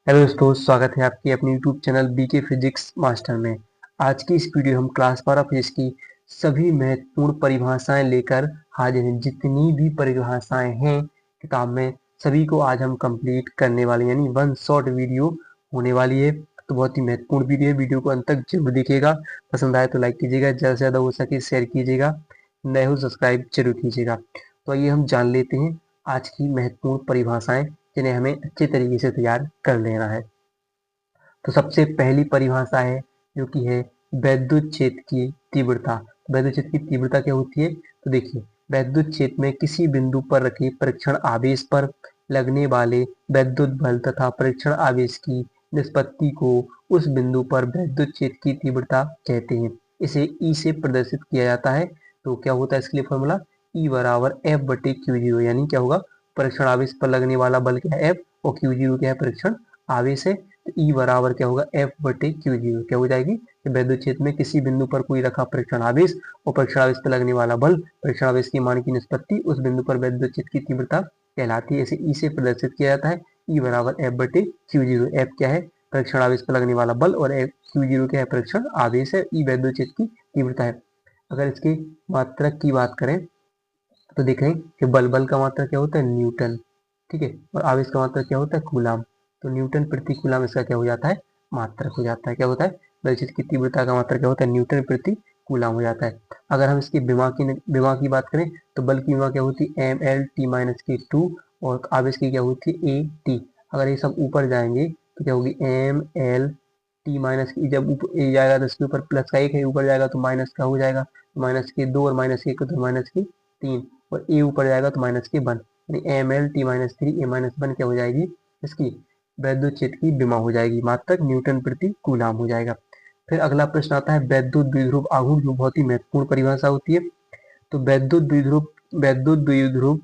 Hello दोस्तों, स्वागत है आपके अपने YouTube channel BK physics master में। आज की इस वीडियो हम क्लास 12 फिजिक्स की सभी महत्वपूर्ण परिभाषाएं लेकर हाजिर हैं। जितनी भी परिभाषाएं हैं किताब में, सभी को आज हम कंप्लीट करने वाले हैं, यानी वन शॉट वीडियो होने वाली है। तो बहुत ही महत्वपूर्ण वीडियो है, वीडियो को अंत तक जरूर देखिएगा। पसंद आए तो लाइक कीजिएगा, ज़्यादा से ज़्यादा हो सके शेयर कीजिएगा, नए हो सब्सक्राइब जरूर कीजिएगा। तो आइए हम जान लेते हैं आज की महत्वपूर्ण परिभाषाएं, जिन्हें हमें अच्छे तरीके से तैयार कर लेना है। तो सबसे पहली परिभाषा है जो कि है वैद्युत क्षेत्र की तीव्रता। वैद्युत क्षेत्र की तीव्रता क्या होती है? तो देखिए, वैद्युत क्षेत्र में किसी बिंदु पर रखे परीक्षण आवेश पर लगने वाले वैद्युत बल तथा परीक्षण आवेश की निष्पत्ति को उस बिंदु पर वैद्युत क्षेत्र की तीव्रता कहते हैं। इसे ई से प्रदर्शित किया जाता है। तो क्या होता है इसके लिए फॉर्मूला? ई बराबर एफ बटे क्यू जीरो, यानी क्या होगा, परीक्षण आवेश पर लगने वाला बल क्या है? एफ, और क्यू जीरो क्या है? परीक्षण आवेश है। तो ई बराबर क्या होगा? एफ बटे क्यू जीरो। क्या हो जाएगी? वैद्युत क्षेत्र में किसी बिंदु पर कोई रखा परीक्षण आवेश और परीक्षण आवेश पर लगने वाला बल, परीक्षण आवेश के मान की निष्पत्ति उस बिंदु पर वैद्युत क्षेत्र की तीव्रता कहलाती है। इसे ई से प्रदर्शित किया जाता है। ई बराबर एफ बटे क्यू जीरो। एफ क्या है? परीक्षण आवेश पर लगने वाला बल, और एफ क्यू जीरो क्या है? परीक्षण आवेश है। ई वैद्युत क्षेत्र की तीव्रता है। अगर इसके मात्रक की बात करें तो देखें कि बल का मात्रक क्या होता है? न्यूटन। ठीक है, और आवेश का मात्रक क्या होता है? कूलाम। तो न्यूटन प्रति कूलाम इसका क्या हो जाता है? मात्रक हो जाता है। क्या होता है? बलचित्र की तीव्रता का मात्रक क्या होता है? न्यूटन प्रति कूलाम हो जाता है। अगर हम इसकी विमा की बात करें तो बल की विमा क्या होती है? एम एल टी माइनस के टू, और आवेश की क्या होती है? A T. अगर ये सब ऊपर जाएंगे तो क्या होगी? एम एल टी माइनस की, जब ऊपर ए जाएगा तो इसके ऊपर प्लस का एक है, ऊपर जाएगा तो माइनस का हो जाएगा, माइनस के दो, और माइनस के एक तो माइनस के तीन, और ए ऊपर जाएगा तो माइनस के वन, यानी M L T minus three A minus one क्या हो जाएगी? इसकी वैद्युत क्षेत्र की विमा हो जाएगी। मात्रक न्यूटन प्रति कूलाम हो जाएगा। फिर अगला प्रश्न आता है वैद्युत द्विध्रुव आघूर्ण, जो बहुत ही महत्वपूर्ण परिभाषा होती है। तो वैद्युत द्विध्रुव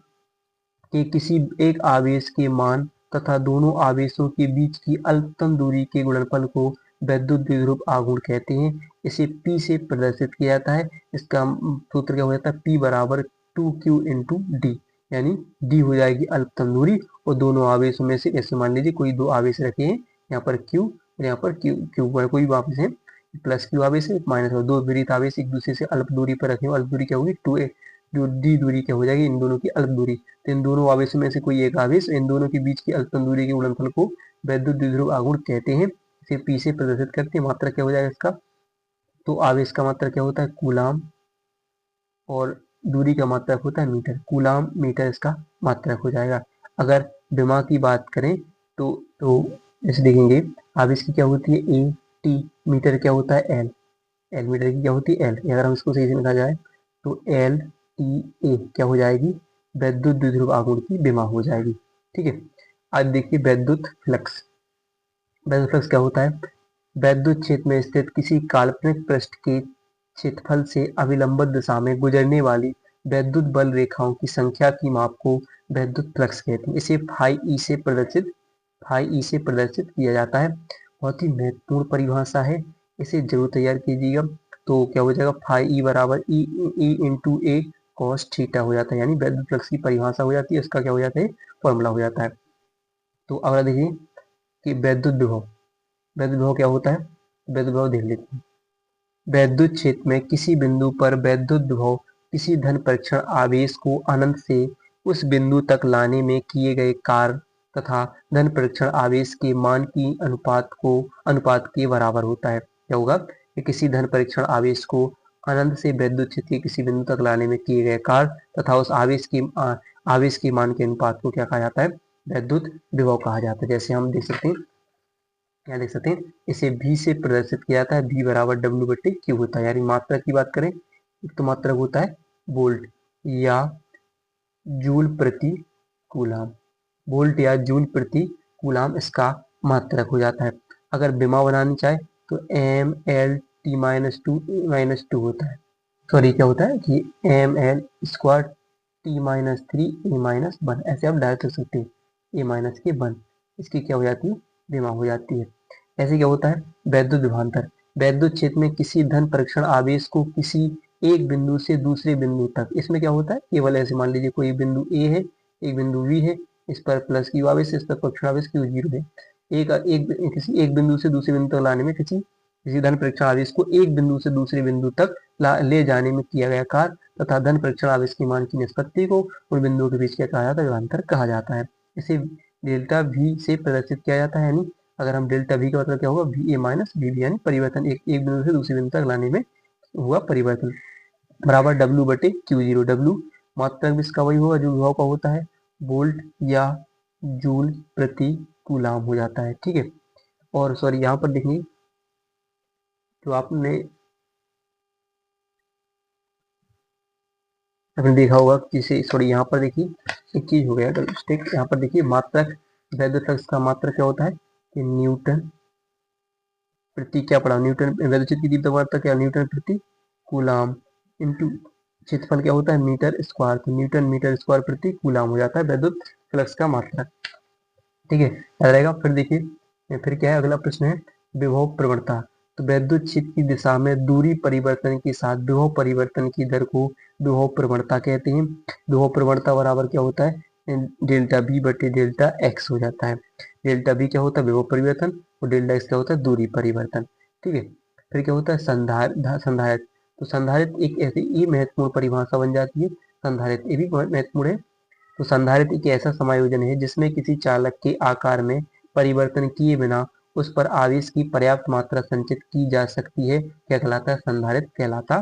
के किसी एक आवेश के मान तथा दोनों आवेशों के बीच की अल्पतम दूरी के गुणनफल को वैद्युत द्विध्रुव आघूर्ण कहते हैं। इसे P से प्रदर्शित किया जाता है। इसका सूत्र क्या हो जाता है? P बराबर 2Q इंटू डी, यानी D हो जाएगी अल्पतम दूरी, और दोनों आवेशों में से, ऐसे मान लीजिए कोई दो आवेश रखे हैं, यहाँ पर Q और यहाँ पर Q कोई भी आवेश है, प्लस Q आवेश है, माइनस, और दो विपरीत आवेश एक दूसरे से अल्प दूरी पर रखे हैं। अल्प दूरी क्या होगी? 2a। जो डी दूरी क्या हो जाएगी? इन दोनों की अल्प दूरी। तो इन दोनों आवेशों में से कोई एक आवेश, इन दोनों के बीच की अल्पतम दूरी के गुणनफल को वैद्युत द्विध्रुव आघूर्ण कहते हैं। इसे पी से प्रदर्शित करते हैं। मात्रा क्या हो जाएगा इसका? तो आवेश का मात्रा क्या होता है? कूलाम, और दूरी का मात्रक होता है मीटर। कूलाम मीटर इसका मात्रक हो जाएगा। अगर विमा की बात करें तो जैसे देखेंगे, आवेश की क्या होती है? ए टी, मीटर क्या होता है? एल। एल मीटर की क्या होती है? एल। अगर हम इसको सही से लिखा जाए तो एल टी ए क्या हो जाएगी? वैद्युत द्विध्रुव आघूर्ण की विमा हो जाएगी। ठीक है, आज देखिए वैद्युत फ्लक्स। वैद्युत फ्लक्स क्या होता है? वैद्युत क्षेत्र में स्थित किसी काल्पनिक पृष्ठ के क्षेत्रफल से अभिलंबित दिशा में गुजरने वाली वैद्युत बल रेखाओं की संख्या की माप को वैद्युत फ्लक्स कहते हैं। इसे फाई ई से प्रदर्शित किया जाता है। बहुत ही महत्वपूर्ण परिभाषा है, इसे जरूर तैयार कीजिएगा। तो क्या हो जाएगा? फाई ई बराबर ई ई इंटू ए कॉस थीटा हो जाता है, यानी वैद्युत फ्लक्स की परिभाषा हो जाती है। इसका क्या हो जाता है? फॉर्मूला हो जाता है। तो अगला देखिए कि वैद्युत विभव क्या होता है? वैद्युत विभव देख लेते हैं। वैद्युत क्षेत्र में किसी बिंदु पर वैद्युत विभव किसी धन परीक्षण आवेश को अनंत से उस बिंदु तक लाने में किए गए कार्य तथा धन परीक्षण आवेश के मान की अनुपात के बराबर होता है। क्या होगा? कि किसी धन परीक्षण आवेश को अनंत से वैद्युत क्षेत्र के किसी बिंदु तक लाने में किए गए कार्य तथा उस आवेश के मान के अनुपात को क्या कहा जाता है? वैद्युत विभव कहा जाता है। जैसे हम देख सकते हैं, क्या देख सकते हैं, इसे v से प्रदर्शित किया जाता है। v बराबर w बटे क्यू होता है। यानी मात्रा की बात करें, एक तो मात्रक होता है वोल्ट या जूल प्रति कूलाम। वोल्ट या जूल प्रति कूलाम इसका मात्रक हो जाता है। अगर विमा बनानी चाहे तो M L T minus two होता है। सॉरी, क्या होता है कि M L square T minus three A minus one, ऐसे आप डायरेक्ट लिख सकते हैं, ए माइनस के वन। इसकी क्या हो जाती है? विमा हो जाती है। ऐसे क्या होता है? वैद्युत विभवांतर। वैद्युत क्षेत्र में किसी धन परीक्षण आवेश को किसी एक बिंदु से दूसरे बिंदु तक, इसमें क्या होता है? केवल ऐसे मान लीजिए कोई बिंदु ए है, एक बिंदु बी है, इस पर प्लस क्यू आवेश, इस पर परीक्षण आवेश क्यू जीरो है। किसी एक बिंदु से दूसरे बिंदु तक लाने में किसी धन परीक्षण आवेश को एक बिंदु से दूसरे बिंदु तक ले जाने में किया गया कार्य तथा धन परीक्षण आवेश के मान की निष्पत्ति को उन बिंदुओं के बीच क्या कहा जाता है, विभवांतर कहा जाता है। इसे डेल्टा V से प्रदर्शित किया जाता है, यानी अगर हम डेल्टा V का मतलब क्या होगा, VA माइनस VB, यानी परिवर्तन एक बिंदु से दूसरे बिंदु तक लाने में हुआ परिवर्तन, बराबर W/Q0। W मात्रक भी इसका वही होगा जो विभव का होता है, वोल्ट या जूल प्रति कूलाम हो जाता है। ठीक है, और सॉरी यहाँ पर देखिए तो आपने देखा होगा किसी, सॉरी यहाँ पर देखिए एक चीज हो गया मिस्टेक, यहाँ पर देखिए मात्रक, वैद्युत फ्लक्स का मात्रक क्या होता है कि न्यूटन प्रति क्या पड़ा, न्यूटन वैद्युत क्षेत्र की तीव्रता मात्रक क्या, न्यूटन प्रति कूलाम इंटू क्षेत्रफल क्या होता है, मीटर स्क्वायर, तो न्यूटन मीटर स्क्वायर प्रति कूलाम हो जाता है वैद्युत फ्लक्स का मात्रक। ठीक है, याद रहेगा। फिर देखिए फिर क्या है, अगला प्रश्न है विभव प्रवणता। तो वैद्युत क्षेत्र की दिशा में दूरी परिवर्तन के साथ विभव परिवर्तन की दर को विभव प्रवणता कहते हैं। विभव प्रवणता बराबर क्या होता है, डेल्टा बी बटे डेल्टा एक्स हो जाता है। डेल्टा बी क्या होता है, विभव परिवर्तन, और डेल्टा एक्स क्या होता है, दूरी परिवर्तन। ठीक है, फिर क्या होता है संधारित्र। तो संधारित्र एक ऐसी ये महत्वपूर्ण परिभाषा बन जाती है, संधारित्र ये भी महत्वपूर्ण है। तो संधारित्र एक ऐसा समायोजन है जिसमें किसी चालक के आकार में परिवर्तन किए बिना उस पर आवेश की पर्याप्त मात्रा संचित की जा सकती है, क्या कहलाता है, संधारित्र कहलाता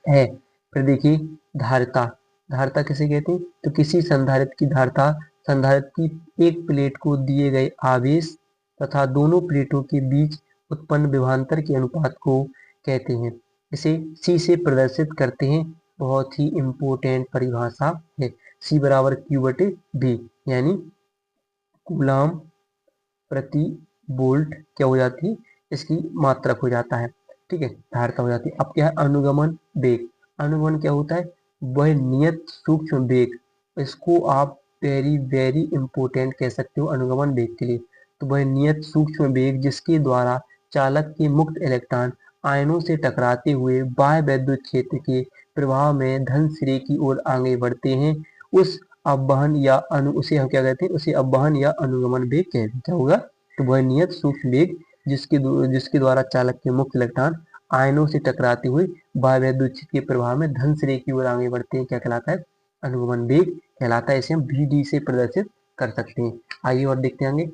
है। फिर देखिए धारिता। धारिता किसे कहते हैं, तो किसी संधारित्र की धारिता संधारित्र की एक प्लेट को दिए गए आवेश तथा दोनों प्लेटों के बीच उत्पन्न विभवांतर के अनुपात को कहते हैं। इसे C से प्रदर्शित करते हैं, बहुत ही इंपॉर्टेंट परिभाषा है। C बराबर Q/V, यानी कूलाम प्रति वोल्ट क्या हो जाती है, इसकी मात्रक हो जाता है। ठीक है, धारिता हो जाती है। अब क्या है, अनुगमन वेग। अनुगमन क्या होता है, वह नियत सूक्ष्म वेग, इसको आप वेरी वेरी इंपॉर्टेंट कह सकते हो अनुगमन वेग के लिए। तो वह नियत सूक्ष्म वेग जिसके द्वारा चालक के मुक्त इलेक्ट्रॉन आयनों से टकराते हुए बाह्य वैद्युत क्षेत्र के प्रवाह में धन सिरे की ओर आगे बढ़ते हैं, उस अपवहन या उसे हम क्या कहते हैं, उसे अपवहन या अनुगमन वेग कहते हैं। क्या होगा, तो वह नियत सूक्ष्म वेग जिसके द्वारा चालक के मुक्त इलेक्ट्रॉन आयनों से टकराते हुए बाह्य वैद्युत क्षेत्र के प्रवाह में धन सिरे की ओर आगे बढ़ते हैं, क्या कहलाता है, अनुगमन वेग कहलाता है। इसे हम VD से प्रदर्शित कर सकते हैं। आइए और देखते हैं आगे,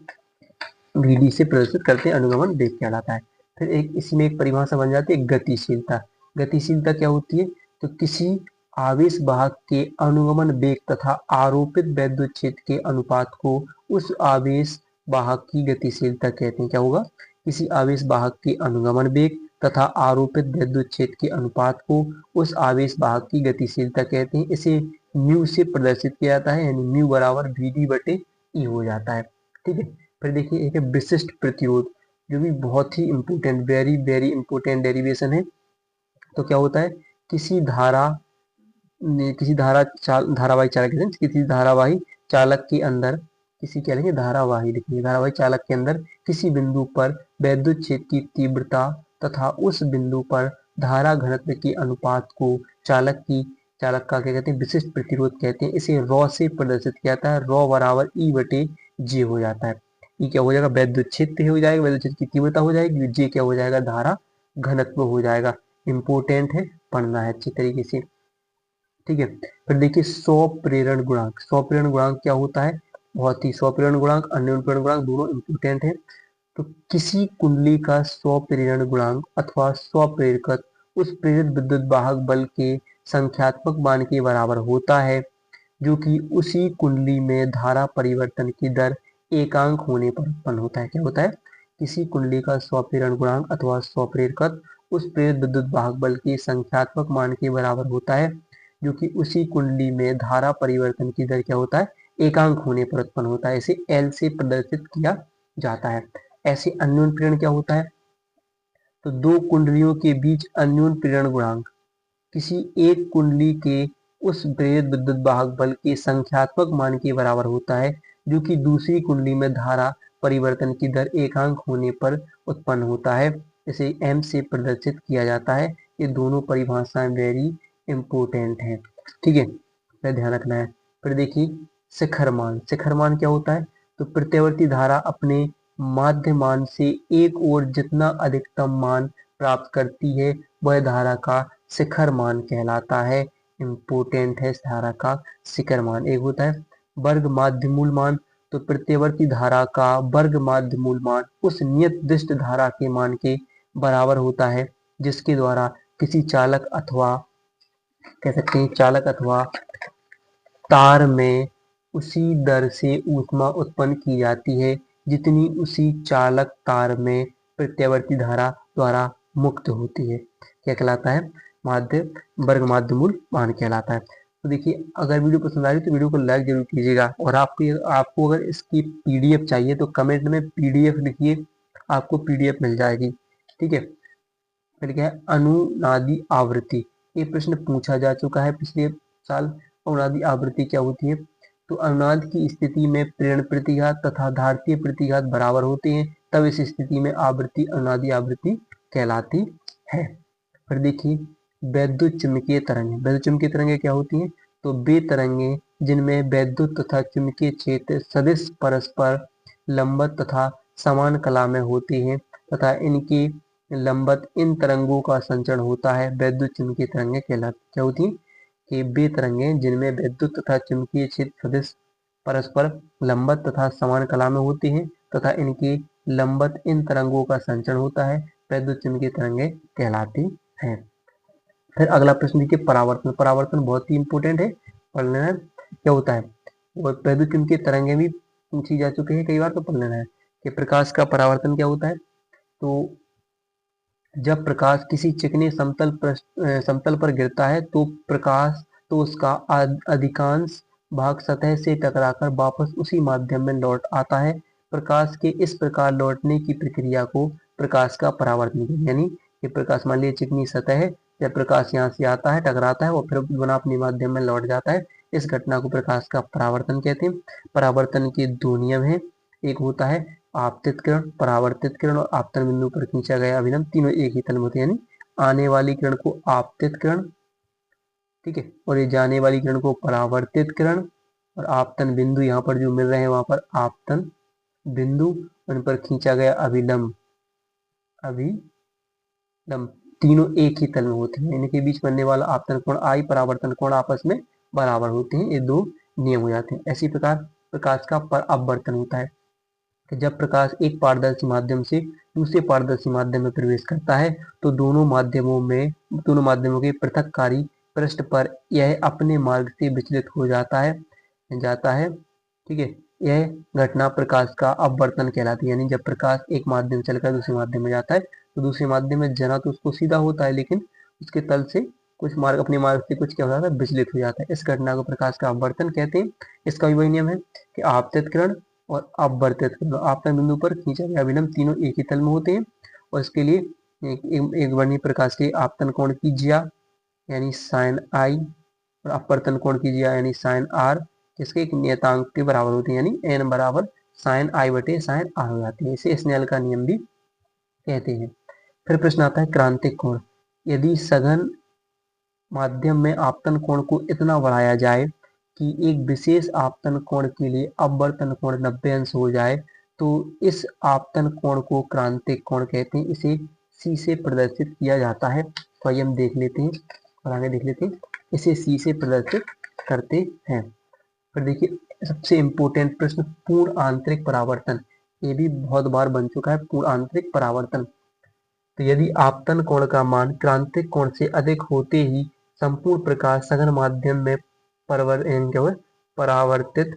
VD से प्रदर्शित करते हैं अनुगमन वेग कहलाता है। फिर एक इसी में एक परिभाषा बन जाती है गतिशीलता। गतिशीलता क्या होती है, तो किसी आवेश वाहक के अनुगमन वेग तथा आरोपित वैद्युत क्षेत्र के अनुपात को उस आवेश वाहक की गतिशीलता कहते हैं। क्या होगा, किसी आवेश वाहक के अनुगमन वेग तथा आरोपित वैद्युत क्षेत्र के अनुपात को उस आवेश वाहक की गतिशीलता कहते हैं। इसे म्यू से प्रदर्शित किया जाता है, यानी म्यू बराबर VD/E हो जाता है। ठीक है, फिर देखिए एक है विशिष्ट प्रतिरोध, जो भी बहुत ही important, very very important derivation है। तो क्या होता है, किसी धारावाही चालक किसी धारावाही चालक के अंदर, किसी क्या लेंगे, धारावाही लिखेंगे, धारावाही चालक के अंदर किसी बिंदु पर वैद्युत क्षेत्र की तीव्रता तथा उस बिंदु पर धारा घनत्व के अनुपात को चालक का क्या कहते हैं, विशिष्ट प्रतिरोध कहते हैं। इसे रॉ से प्रदर्शित किया जाता है, रॉ बराबर E/J हो जाता है। E क्या हो जाएगा, वैद्युत क्षेत्र हो जाएगा, वैद्युत क्षेत्र की तीव्रता हो जाएगी, J क्या हो जाएगा, धारा घनत्व हो जाएगा। इंपॉर्टेंट है, पढ़ना है अच्छी तरीके से। ठीक है, फिर देखिए स्वप्रेरण गुणांक। स्वप्रेरण गुणांक क्या होता है, बहुत ही, स्वप्रेरण गुणांक अन्योन्य प्रेरण गुणांक दोनों इंपॉर्टेंट है। तो किसी कुंडली का स्वप्रेरण गुणांक अथवा स्वप्रेरकत्व उस प्रेरित विद्युत वाहक बल के संख्यात्मक मान के बराबर होता है, जो कि उसी कुंडली में धारा परिवर्तन की दर एकांक होने पर उत्पन्न होता है। क्या होता है, किसी कुंडली का स्वप्रेरण गुणांक अथवा स्वप्रेरकत्व उस प्रेरित विद्युत वाहक बल के संख्यात्मक मान के बराबर होता है, जो कि उसी कुंडली में धारा परिवर्तन की दर क्या होता है, एकांक होने पर उत्पन्न होता है। इसे L से प्रदर्शित किया जाता है। ऐसे अन्योन्य प्रेरण क्या होता है, तो दो कुंडलियों के बीच अन्योन्य प्रेरण गुणांक किसी एक कुंडली के उस प्रेरित विद्युत वाहक बल के संख्यात्मक मान के बराबर होता है, जो कि दूसरी कुंडली में धारा परिवर्तन की दर एकांक होने पर उत्पन्न होता है। इसे M से प्रदर्शित किया जाता है। ये दोनों परिभाषाएं वेरी इंपॉर्टेंट हैं। ठीक है, यह ध्यान रखना है। फिर देखिए शिखर मान। शिखर मान क्या होता है, तो प्रत्यावर्ती धारा अपने माध्य मान से एक ओर जितना अधिकतम मान प्राप्त करती है वह धारा का शिखर मान कहलाता है। इम्पोर्टेंट है इस धारा का शिखर मान। एक होता है वर्ग माध्य मूल मान, तो प्रत्यवर्ती धारा का वर्ग माध्य मूल मान उस नियत दिष्ट धारा के मान के बराबर होता है जिसके द्वारा किसी चालक अथवा कह सकते हैं चालक अथवा तार में उसी दर से ऊष्मा उत्पन्न की जाती है जितनी उसी चालक तार में प्रत्यावर्ती धारा द्वारा मुक्त होती है। क्या कहलाता है? माध्य वर्ग माध्य मूल मान कहलाता है। तो देखिए, अगर वीडियो पसंद आ रही तो वीडियो को लाइक जरूर कीजिएगा, और आपको अगर इसकी पीडीएफ चाहिए तो कमेंट में पीडीएफ लिखिए, आपको पीडीएफ मिल जाएगी। ठीक है। फिर क्या है? अनुनादी आवृत्ति। ये प्रश्न पूछा जा चुका है पिछले साल। अनुनादी आवृत्ति क्या होती है? तो अनुनाद की स्थिति में प्रेरण प्रतिघात तथा धारतीय प्रतिघात बराबर होते हैं, तब इस स्थिति में आवृत्ति अनुनादी आवृत्ति कहलाती है। फिर देखिए, वैद्युत चुम्बकीय तरंगें। वैद्युत चुम्बकीय तरंगें क्या होती हैं? तो वे तरंगें जिनमें वैद्युत तथा चुम्बकीय क्षेत्र सदिश परस्पर लंबवत तथा समान कला में होते हैं तथा इनके लंबवत इन तरंगों का संचरण होता है, वैद्युत चुम्बकीय तरंगें कहलाती। क्या होती हैं? कि वे तरंगें जिनमें वैद्युत तथा चुम्बकीय क्षेत्र सदिश परस्पर लंबवत तथा समान कला में होते हैं तथा इनके लंबवत इन तरंगों का संचरण होता है, वैद्युत चुम्बकीय तरंगें कहलाती हैं। फिर अगला प्रश्न देखिए, परावर्तन। परावर्तन बहुत ही इंपॉर्टेंट है, पढ़ लेना है। क्या होता है? और वैद्युत चुम्बकीय तरंगें भी पूछी जा चुकी है कई बार, तो पढ़ लेना है कि प्रकाश का परावर्तन क्या होता है। तो जब प्रकाश किसी चिकने समतल पर गिरता है तो उसका अधिकांश भाग सतह से टकराकर वापस उसी माध्यम में लौट आता है। प्रकाश के इस प्रकार लौटने की प्रक्रिया को प्रकाश का परावर्तन कहते हैं। यानी कि प्रकाश, मान लीजिए चिकनी सतह है, जब प्रकाश यहाँ से आता है, टकराता है और फिर पुनः अपने माध्यम में लौट जाता है, इस घटना को प्रकाश का परावर्तन कहते हैं। परावर्तन के दो नियम हैं। एक होता है आपतित किरण, परावर्तित किरण और आपतन बिंदु पर खींचा गया अभिलंब, तीनों एक ही तल में होते हैं। यानी आने वाली किरण को आपतित किरण, ठीक है, और ये जाने वाली किरण को परावर्तित किरण, और आपतन बिंदु यहाँ पर जो मिल रहे हैं वहां पर आपतन बिंदु, उन पर खींचा गया अभिलंब, तीनों एक ही तल में होते हैं। इनके बीच बनने वाला आपतन कोण आई, परावर्तन कोण आपस में बराबर होते हैं। ये दो नियम हो जाते हैं। इसी प्रकार प्रकाश का अपवर्तन होता है कि जब प्रकाश एक पारदर्शी माध्यम से दूसरे पारदर्शी माध्यम में प्रवेश करता है तो दोनों माध्यमों के पृथककारी पृष्ठ पर यह अपने मार्ग से विचलित हो जाता है। ठीक है। यह घटना प्रकाश का अपवर्तन कहलाती है। यानी जब प्रकाश एक माध्यम चलकर दूसरे माध्यम में जाता है तो दूसरे माध्यम में जाना तो उसको सीधा होता है, लेकिन उसके तल से अपने मार्ग से कुछ क्या हो जाता है, विचलित हो जाता है। इस घटना को प्रकाश का अपवर्तन कहते हैं। इसका भी वही नियम है कि आपतित किरण और अपवर्तित किरण, आपतन बिंदु पर खींचा गया अभिलंब तीनों एक ही तल में होते हैं। और इसके लिए एक वर्णीय प्रकाश के आपतन कोण की ज्या यानी साइन आई और अपवर्तन कोण की ज्या यानी साइन आर, जिसके एक नियतांक के बराबर होते हैं, यानी एन बराबर साइन आई बटे साइन आर हो जाती है। इसे स्नेल का नियम भी कहते हैं। फिर प्रश्न आता है क्रांतिक कोण। यदि सघन माध्यम में आपतन कोण को इतना बढ़ाया जाए कि एक विशेष आपतन कोण के लिए अपवर्तन कोण 90 अंश हो जाए तो इस आपतन कोण को क्रांतिक कोण कहते हैं। इसे सी से प्रदर्शित किया जाता है। तो आइए हम देख लेते हैं और आगे देख लेते हैं। इसे सी से प्रदर्शित करते हैं। फिर देखिए, सबसे इम्पोर्टेंट प्रश्न, पूर्ण आंतरिक परावर्तन। ये भी बहुत बार बन चुका है, पूर्ण आंतरिक परावर्तन। तो यदि आपतन कोण का मान क्रांतिक कोण से अधिक होते ही संपूर्ण प्रकाश सघन माध्यम में परावर्तित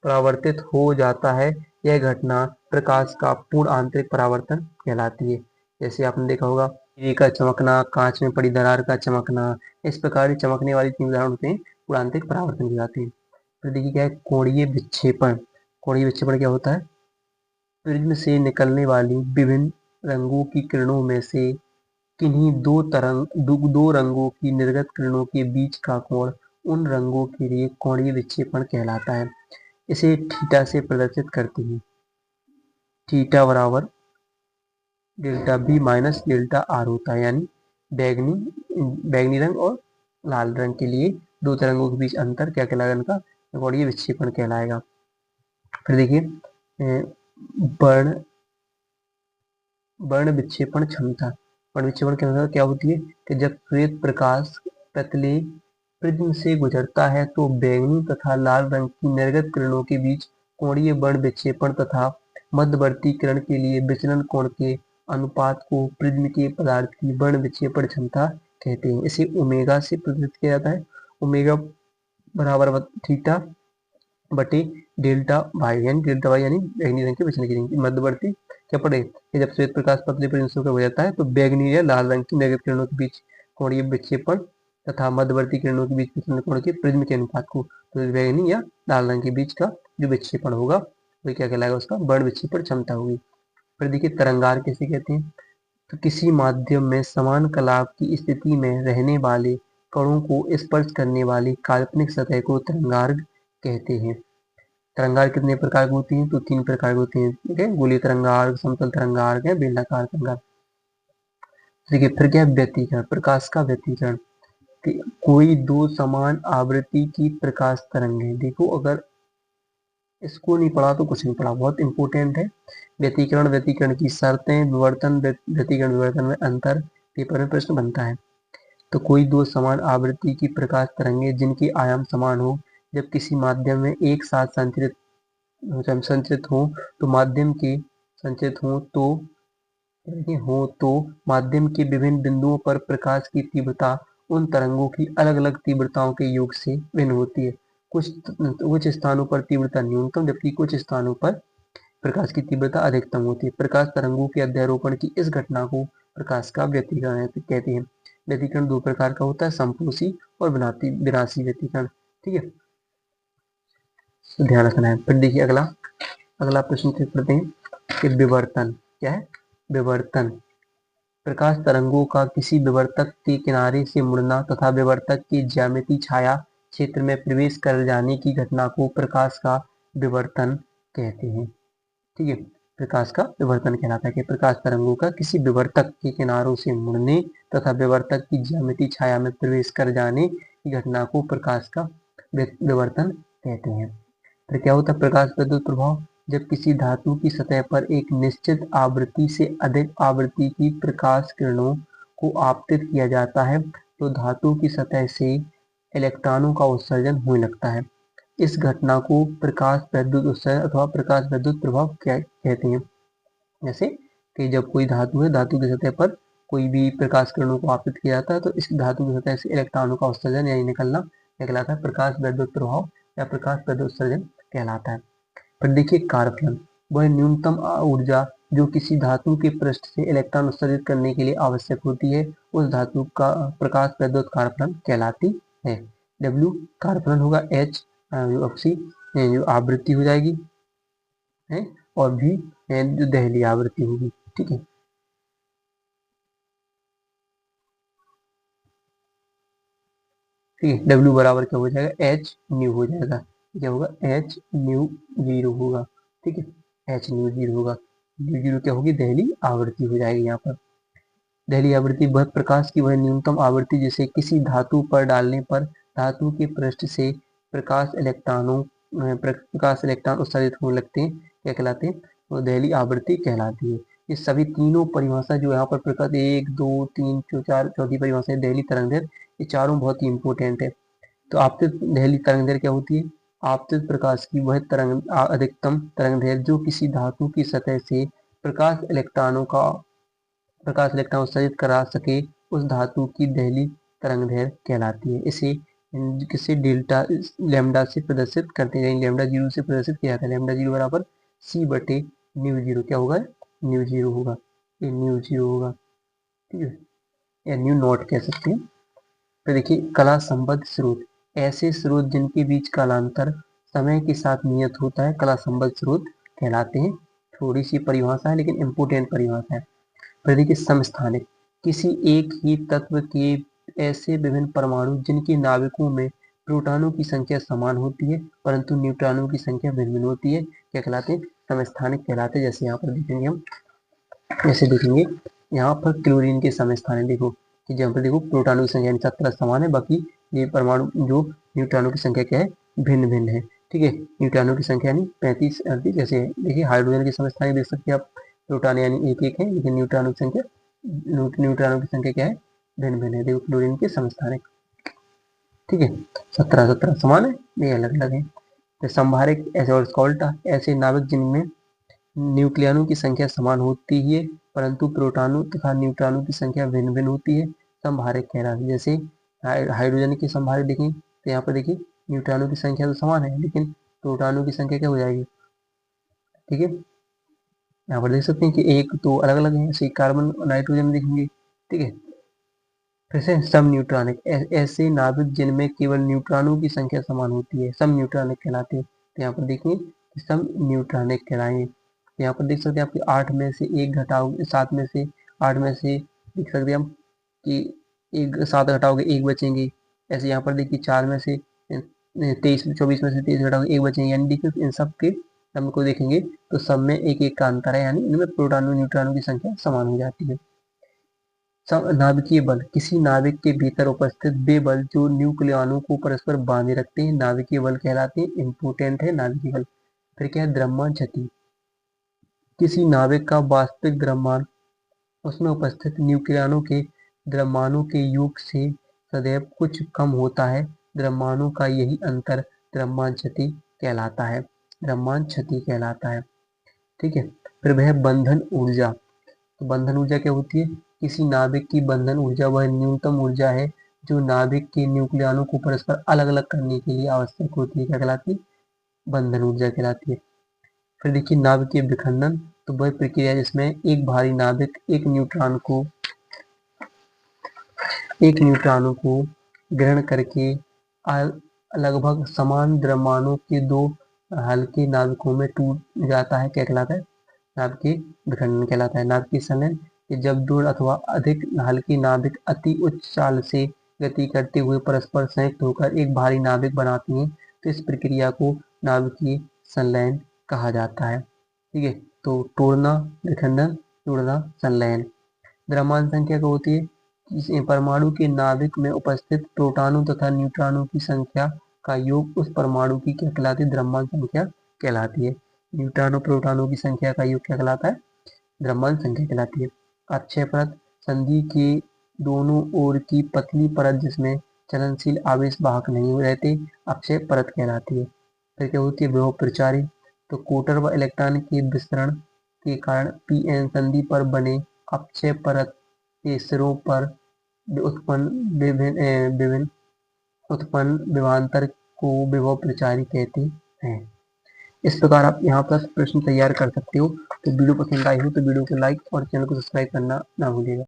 परावर्तित हो जाता है, यह घटना प्रकाश का पूर्ण आंतरिक परावर्तन कहलाती है। जैसे आपने देखा होगा, हीरे का चमकना, कांच में पड़ी दरार का चमकना, इस प्रकार की चमकने वाली तीन उदाहरण होते हैं, पूर्ण आंतरिक परावर्तन कहलाते हैं। फिर देखिए क्या है, कोणीय विक्षेपण। कोणीय विक्षेपण क्या होता है? प्रिज्म से निकलने वाली विभिन्न रंगों की किरणों में से किन्हीं दो रंगों की निर्गत किरणों के बीच का कोण उन रंगों के लिए कोणीय विक्षेपण कहलाता है। इसे थीटा से प्रदर्शित करते हैं। थीटा बराबर delta B minus delta R होता है। यानी बैगनी रंग और लाल रंग के लिए दो तरंगों के बीच अंतर क्या कहलाएगा? इनका कोणीय विक्षेपण कहलाएगा। फिर देखिए, वर्ण वर्ण विक्षेपण क्षमता। वर्ण विक्षेपण क्षमता क्या होती है कि जब श्वेत प्रकाश पतले प्रिज्म से गुजरता है तो बैंगनी तथा लाल रंग की निर्गत किरणों के बीच कोणीय वर्ण विक्षेपण तथा मध्यवर्ती किरण के लिए विचलन कोण के अनुपात को प्रिज्म के पदार्थ की वर्ण विक्षेपण क्षमता कहते हैं। इसे ओमेगा से प्रदर्शित किया जाता है। ओमेगा बराबर थीटा बटे डेल्टा वाई, यानी डेल्टा वाई यानी बैंगनी रंग के विचलन की रंग मध्यवर्ती क्या पड़े कि जब श्वेत प्रकाश पतले प्रिज्म से हो जाता है तो बैंगनी या लाल रंग की निर्गत किरणों के बीच कोणीय विक्षेपण तथा मध्यवर्ती किरणों के बीच विचलन कोण के प्रिज्म के अनुपात को, तो बैंगनी या लाल रंग के बीच का जो विक्षेपण होगा वही क्या कहलाएगा, उसका वर्ण विक्षेपण क्षमता होगी। फिर देखिए तरंगार किसे कहते हैं, तो किसी माध्यम में समान कलाप की स्थिति में रहने वाले कणों को स्पर्श करने वाली काल्पनिक सतह को तरंगार कहते हैं। तरंगार कितने प्रकार की होती हैं, तो 3 प्रकार की होती हैं, ठीक है, गोलीय तरंगार, समतल तरंगार, बेलनाकार तरंगार। देखिए फिर क्या है व्यतिकरण, प्रकाश का व्यतिकरण। कोई दो समान आवृत्ति की प्रकाश तरंग है। देखो अगर इसको नहीं पढ़ा तो कुछ नहीं पढ़ा, बहुत इंपॉर्टेंट है। व्यतिकरण, व्यतिकरण की शर्तें, विवर्तन, व्यतिकरण विवर्तन में अंतर, पेपर में प्रश्न बनता है। तो कोई दो समान आवृत्ति की प्रकाश तरंगे जिनके आयाम समान हो जब किसी माध्यम में एक साथ संचरित हो तो माध्यम के संचरित हो तो माध्यम के विभिन्न बिंदुओं पर प्रकाश की तीव्रता उन तरंगों की अलग अलग तीव्रताओं के योग से भिन्न होती है। कुछ स्थानों पर तीव्रता न्यूनतम जबकि कुछ स्थानों पर प्रकाश की तीव्रता अधिकतम होती है। प्रकाश तरंगों के अध्यारोपण की इस घटना को प्रकाश का व्यतिकरण कहते हैं। व्यतिकरण दो प्रकार का होता है, संपोषी और विनाशी व्यतिकरण, ठीक है, तो ध्यान रखना है। फिर देखिए अगला अगला प्रश्न करते हैं कि विवर्तन क्या है। विवर्तन प्रकाश तरंगों का किसी विवर्तक के किनारे से मुड़ना तथा विवर्तक के ज्यामितीय छाया क्षेत्र में प्रवेश कर जाने की घटना को प्रकाश का विवर्तन कहते हैं, ठीक है। प्रकाश का विवर्तन कहलाता है कि प्रकाश तरंगों का किसी विवर्तक के किनारों से मुड़ने तथा विवर्तक की ज्यामितीय छाया में प्रवेश कर जाने की घटना को प्रकाश का विवर्तन कहते हैं। फिर क्या होता है प्रकाश विद्युत प्रभाव, जब किसी धातु की सतह पर एक निश्चित आवृत्ति से अधिक आवृत्ति की प्रकाश किरणों को आपतित किया जाता है तो धातु की सतह से इलेक्ट्रॉनों का उत्सर्जन होने लगता है। इस घटना को प्रकाश विद्युत उत्सर्जन अथवा प्रकाश विद्युत प्रभाव कहते हैं। जैसे कि जब कोई धातु है, धातु की सतह पर कोई भी प्रकाश किरणों को आपतित किया जाता है तो इस धातु की सतह से इलेक्ट्रॉनों का उत्सर्जन यानी निकलना कहलाता है प्रकाश विद्युत प्रभाव या प्रकाश विद्युत उत्सर्जन कहलाता है। फिर देखिए कारफलन, वह न्यूनतम ऊर्जा जो किसी धातु के पृष्ठ से इलेक्ट्रॉन उत्सर्जित करने के लिए आवश्यक होती है उस धातु का प्रकाश विद्युत कारफलन कहलाती है। W कारफलन होगा, H जो आवृत्ति हो जाएगी है, और भी जो दहली आवृत्ति होगी, ठीक है। ठीक है, W बराबर क्या हो जाएगा, एच न्यू हो जाएगा। क्या होगा, एच न्यू जीरो होगा, ठीक है, एच न्यू जीरो होगा। न्यू जीरो क्या होगी, दहली आवृत्ति हो जाएगी। यहाँ पर दहली आवृत्ति वह प्रकाश की वह न्यूनतम आवृत्ति जिसे किसी धातु पर डालने पर धातु के पृष्ठ से प्रकाश इलेक्ट्रॉन उत्सर्जित होने लगते हैं, क्या कहलाते हैं, वो दहली आवृत्ति कहलाती है। ये सभी तीनों परिभाषा जो यहाँ पर प्रकाश 1 2 3 4 चौथी परिभाषा दहली तरंगदैर्घ्य, ये चारों बहुत ही इंपॉर्टेंट है। तो आपतित दहली तरंगदैर्घ्य क्या होती है, आपतित प्रकाश की वह अधिकतम तरंगदैर्घ्य जो किसी धातु की सतह से प्रकाश इलेक्ट्रॉन उत्सर्जित करा सके उस धातु की दहली तरंगदैर्घ्य कहलाती है। इसे किसी डेल्टा लैम्डा से प्रदर्शित करते हैं, लैम्डा जीरो से प्रदर्शित किया जाता है। लैम्डा जीरो बराबर सी बटे न्यू जीरो, क्या होगा, न्यू जीरो होगा, ये न्यू जीरो होगा, ठीक है, या न्यू नॉट कह सकते हैं। तो देखिए कला संबद्ध स्रोत, ऐसे स्रोत जिनके बीच कालांतर समय के साथ नियत होता है कला संबद्ध स्रोत कहलाते हैं। थोड़ी सी परिभाषा है लेकिन इम्पोर्टेंट परिभाषा है। फिर देखिए समस्थानिक, किसी एक ही तत्व के ऐसे विभिन्न परमाणु जिनके नाभिकों में प्रोटॉनों की संख्या समान होती है परंतु न्यूट्रॉनों की संख्या भिन्न भिन्न होती है, क्या कहलाते हैं, समस्थानिक कहलाते हैं। जैसे यहाँ पर देखेंगे हम, जैसे देखेंगे यहाँ पर क्लोरीन के समस्थानिक, देखो कि जहाँ पर देखो प्रोटॉनों की संख्या 17 समान है, बाकी ये परमाणु जो न्यूट्रॉनों की संख्या क्या है, भिन्न भिन्न है, ठीक है। न्यूट्रॉनों की संख्या यानी 35 38, जैसे देखिए हाइड्रोजन के समस्थानिक देख सकते हैं आप प्रोटॉन यानी एक एक है, लेकिन न्यूट्रॉनों की संख्या क्या है, भिन्न भिन्न है। देखो क्लोरीन के समस्थानिक, ठीक है, 17 समान है, ये अलग अलग है। तो संभारिक ऐसे और इसका उल्टा, ऐसे नाभिक जिनमें न्यूक्लियनों की संख्या समान होती है परंतु प्रोटॉनों तथा न्यूट्रॉनों की संख्या भिन्न भिन्न होती है, संभारिक कहलाते हैं। जैसे हाइड्रोजन की संभारिक देखें तो यहाँ पर देखिए न्यूट्रॉनों की संख्या तो समान है लेकिन प्रोटॉनों की संख्या क्या हो जाएगी, ठीक है, यहाँ पर देख सकते हैं कि एक तो अलग अलग है, ऐसे कार्बन और नाइट्रोजन देखेंगे, ठीक है। फिर से सम न्यूट्रॉनिक, ऐसे नाभिक जिनमें केवल न्यूट्रॉनों की संख्या समान होती है सम न्यूट्रॉनिक कहलाते हैं। तो यहाँ पर देखिए सम न्यूट्रॉनिक कहलाएंगे। तो यहाँ पर देख सकते हैं आपके 8 में से एक घटाओगे, 7 में से 8 में से देख सकते हैं हम कि एक 7 घटाओगे एक बचेंगे। ऐसे यहाँ पर देखिए 4 में से 24 में से 23 घटाओगे एक बचेंगे, यानी देखिए इन सब के सम को देखेंगे तो सब में एक एक का अंतर है, यानी इनमें प्रोटॉनों न्यूट्रॉनों की संख्या समान हो जाती है। नाभिकीय बल, किसी नाभिक के भीतर उपस्थित वे बल जो न्यूक्लियनों को परस्पर बांधे रखते हैं नाभिकीय बल कहलाते हैं। इम्पोर्टेंट है नाभिकीय बल। फिर क्या है, द्रव्यमान क्षति, किसी नाभिक का वास्तविक द्रव्यमान उसमें उपस्थित न्यूक्लियनों के द्रव्यमानों के योग से सदैव कुछ कम होता है। द्रव्यमानों का यही अंतर द्रव्यमान क्षति कहलाता है, द्रव्यमान क्षति कहलाता है, ठीक है। फिर वह बंधन ऊर्जा, तो बंधन ऊर्जा क्या होती है, किसी नाभिक की बंधन ऊर्जा वह न्यूनतम ऊर्जा है जो नाभिक के न्यूक्लियनों को परस्पर अलग अलग करने के लिए आवश्यक होती है, क्या कहलाती है, बंधन ऊर्जा कहलाती है। फिर देखिए नाभिकीय विखंडन, तो वह प्रक्रिया जिसमें एक भारी नाभिक एक न्यूट्रॉनों को ग्रहण करके लगभग समान द्रव्यमानों के दो हल्के नाभिकों में टूट जाता है, क्या कहलाता है, नाभिकीय विखंडन कहलाता है। नाभिकीय संलयन, कि जब दो अथवा अधिक हल्के नाभिक अति उच्च चाल से गति करते हुए परस्पर संयुक्त होकर एक भारी नाभिक बनाती हैं तो इस प्रक्रिया को नाभिकीय संलयन कहा जाता है, ठीक है। तो तोड़ना विखंडन, तोड़ना संलयन। द्रव्यमान संख्या क्या होती है, किसी परमाणु के नाभिक में उपस्थित प्रोटॉनों तथा न्यूट्रॉनों की संख्या का योग उस परमाणु की क्या कहलाती है, द्रव्यमान संख्या कहलाती है। न्यूट्रॉनों प्रोटॉनों की संख्या का योग क्या कहलाता है, द्रव्यमान संख्या कहलाती है। अक्षय परत, संधि के दोनों ओर की पतली परत जिसमें चलनशील आवेश वाहक नहीं रहते, अक्षय परत कहलाती है। फिर क्या होती है, विभव प्रचारी, तो कोटर व इलेक्ट्रॉन के विसरण के कारण पीएन संधि पर बने अक्षय परत के सिरों पर विभिन्न उत्पन्न विभवांतर को विभव प्रचारी कहते हैं। इस प्रकार आप यहाँ पर प्रश्न तैयार कर सकते हो। तो वीडियो पसंद आई हो तो वीडियो को लाइक और चैनल को सब्सक्राइब करना ना भूलिएगा।